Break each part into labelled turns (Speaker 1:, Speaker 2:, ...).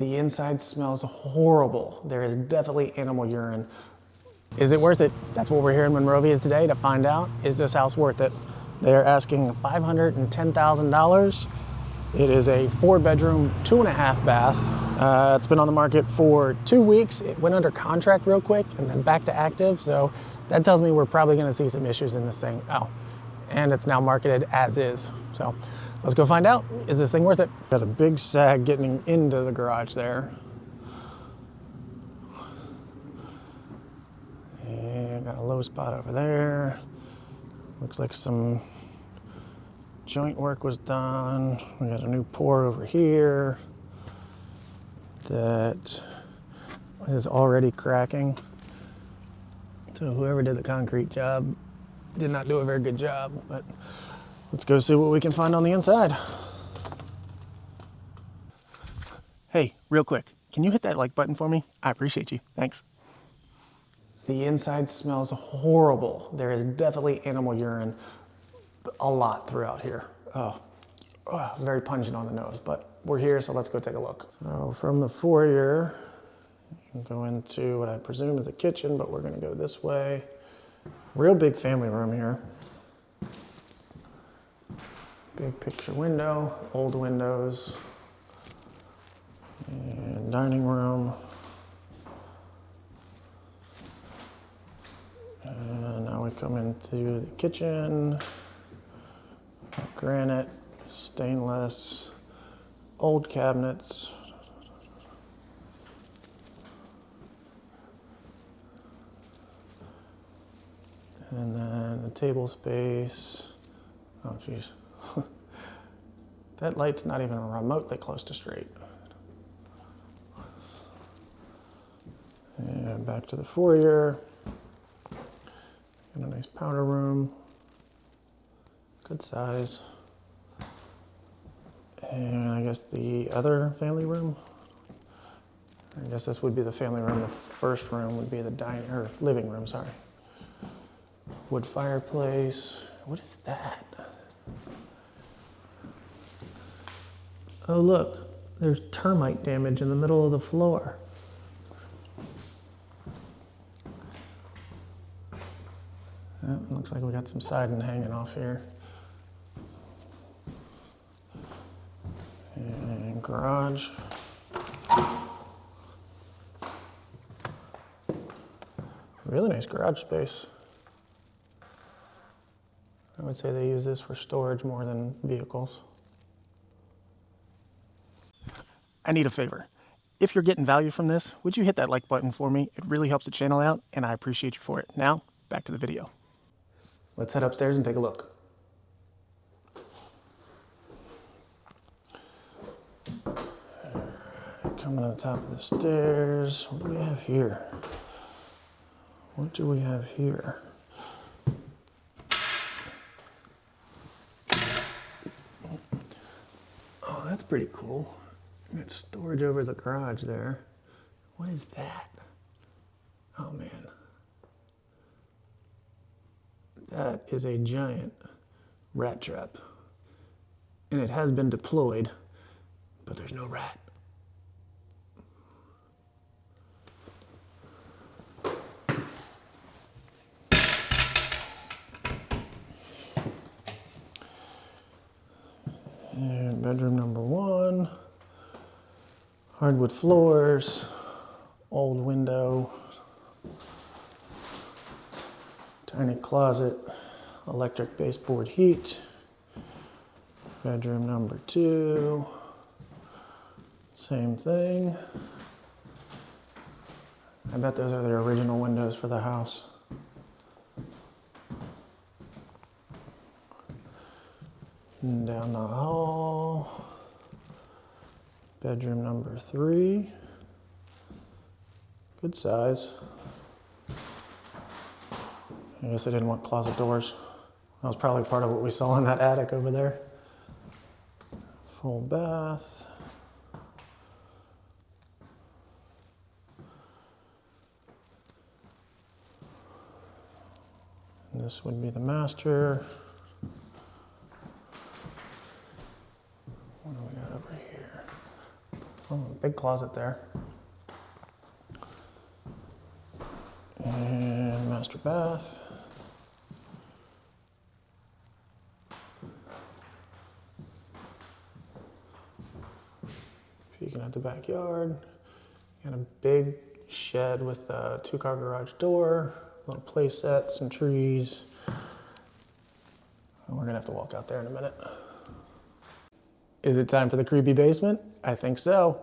Speaker 1: The inside smells horrible. There is definitely animal urine. Is it worth it? That's what we're here in Monrovia today to find out. Is this house worth it? They're asking $510,000. It is a 4-bedroom, 2.5 bath. It's been on the market for 2 weeks. It went under contract real quick and then back to active. So that tells me we're probably gonna see some issues in this thing. Oh, and it's now marketed as is. So let's go find out. Is this thing worth it? Got a big sag getting into the garage there. And got a low spot over there. Looks like some joint work was done. We got a new pour over here that is already cracking. So whoever did the concrete job did not do a very good job, but let's go see what we can find on the inside. Hey, real quick, can you hit that like button for me? I appreciate you, thanks. The inside smells horrible. There is definitely animal urine a lot throughout here. Very pungent on the nose, but we're here, so let's go take a look. So from the foyer, you can go into what I presume is the kitchen, but we're gonna go this way. Real big family room here. Big picture window, old windows, and dining room. And now we come into the kitchen. Granite, stainless, old cabinets. And then a table space. Oh geez. That light's not even remotely close to straight. And back to the foyer. Got a nice powder room. Good size. And I guess the other family room. I guess this would be the family room. The first room would be the living room, sorry. Wood fireplace. What is that? Oh look, there's termite damage in the middle of the floor. Looks like we got some siding hanging off here. And garage. Really nice garage space. I would say they use this for storage more than vehicles. I need a favor. If you're getting value from this, would you hit that like button for me? It really helps the channel out, and I appreciate you for it. Now, back to the video. Let's head upstairs and take a look. Coming to the top of the stairs. What do we have here? What do we have here? Oh, that's pretty cool. Got storage over the garage there. What is that? Oh man. That is a giant rat trap. And it has been deployed, but there's no rat. And bedroom number 1. Hardwood floors, old window, tiny closet, electric baseboard heat. Bedroom number 2, same thing. I bet those are the original windows for the house. And down the hall, bedroom number 3, good size. I guess I didn't want closet doors. That was probably part of what we saw in that attic over there. Full bath. And this would be the master. What do we got over here? Oh, big closet there. And master bath. Peeking at the backyard. Got a big shed with a 2-car garage door, a little play set, some trees. And we're gonna have to walk out there in a minute. Is it time for the creepy basement? I think so.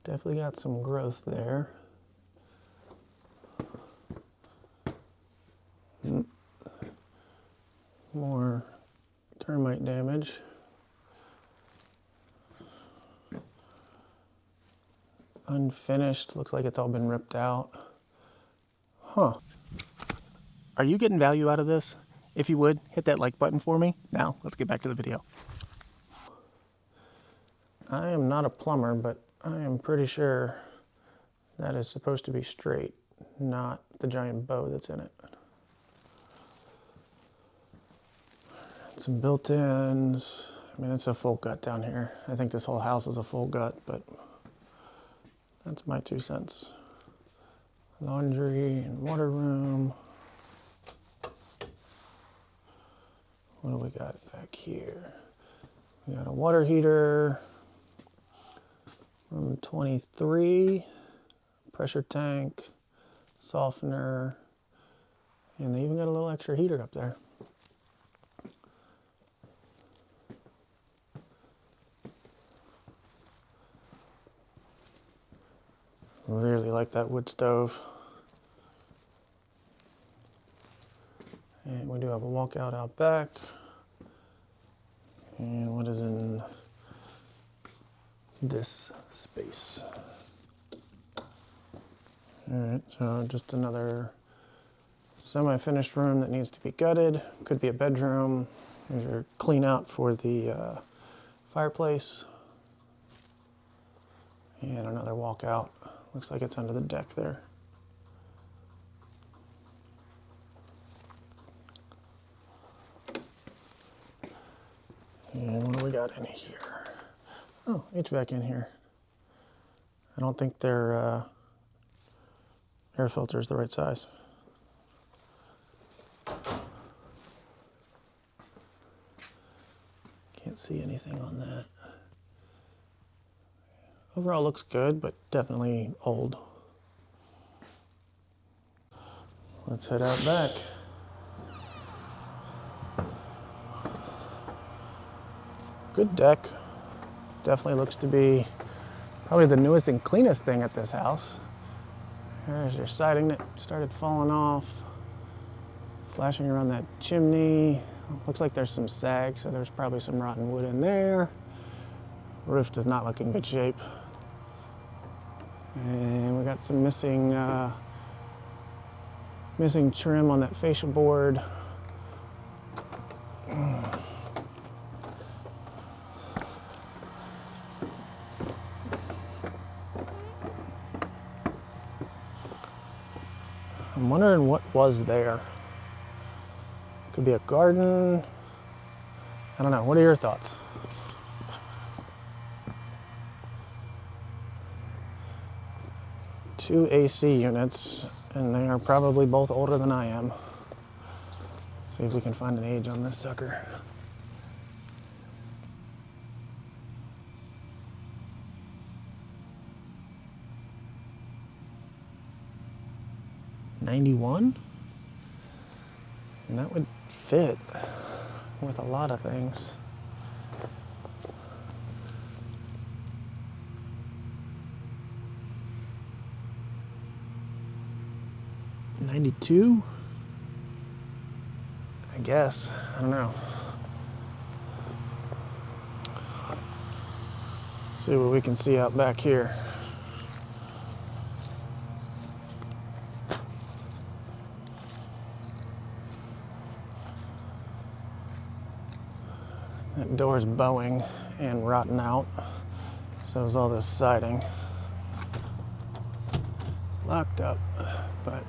Speaker 1: Definitely got some growth there. More termite damage. Unfinished, looks like it's all been ripped out. Huh. Are you getting value out of this? If you would, hit that like button for me. Now, let's get back to the video. I am not a plumber, but I am pretty sure that is supposed to be straight, not the giant bow that's in it. Some built-ins. I mean, it's a full gut down here. I think this whole house is a full gut, but that's my 2 cents. Laundry and water room. What do we got back here? We got a water heater. Room 23. Pressure tank. Softener. And they even got a little extra heater up there. Really like that wood stove. And we do have a walkout out back. And what is in this space? All right, so just another semi-finished room that needs to be gutted. Could be a bedroom. There's your clean out for the fireplace. And another walkout. Looks like it's under the deck there. And what do we got in here? Oh, HVAC in here. I don't think their air filter is the right size. Can't see anything on that. Overall looks good, but definitely old. Let's head out back. Good deck. Definitely looks to be probably the newest and cleanest thing at this house. There's your siding that started falling off. Flashing around that chimney. Looks like there's some sag, so there's probably some rotten wood in there. Roof does not look in good shape. And we got some missing trim on that fascia board. I'm wondering what was there. Could be a garden. I don't know. What are your thoughts? Two AC units, and they are probably both older than I am. See if we can find an age on this sucker. '91? And that would fit with a lot of things. '92? I guess. I don't know. Let's see what we can see out back here. That door's bowing and rotten out. So is all this siding. A locked up, but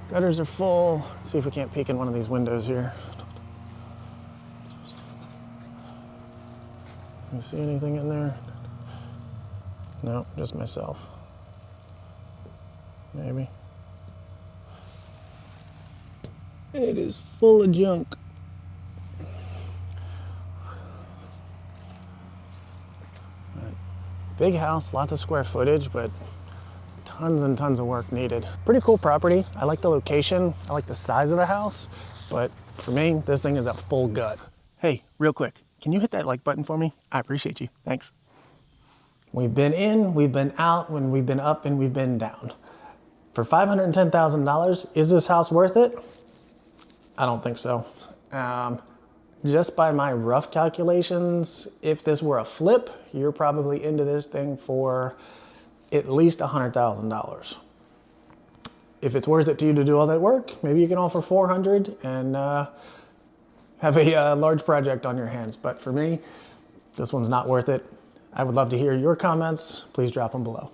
Speaker 1: gutters are full. Let's see if we can't peek in one of these windows here. You see anything in there? No, just myself. Maybe. It is full of junk. Big house, lots of square footage, but tons and tons of work needed. Pretty cool property. I like the location. I like the size of the house, but for me, this thing is a full gut. Hey, real quick, can you hit that like button for me? I appreciate you. Thanks. We've been in, we've been out, when we've been up and we've been down. For $510,000, is this house worth it? I don't think so. Just by my rough calculations, if this were a flip, you're probably into this thing for at least $100,000. If it's worth it to you to do all that work, maybe you can offer $400 and have a large project on your hands. But for me, this one's not worth it. I would love to hear your comments. Please drop them below.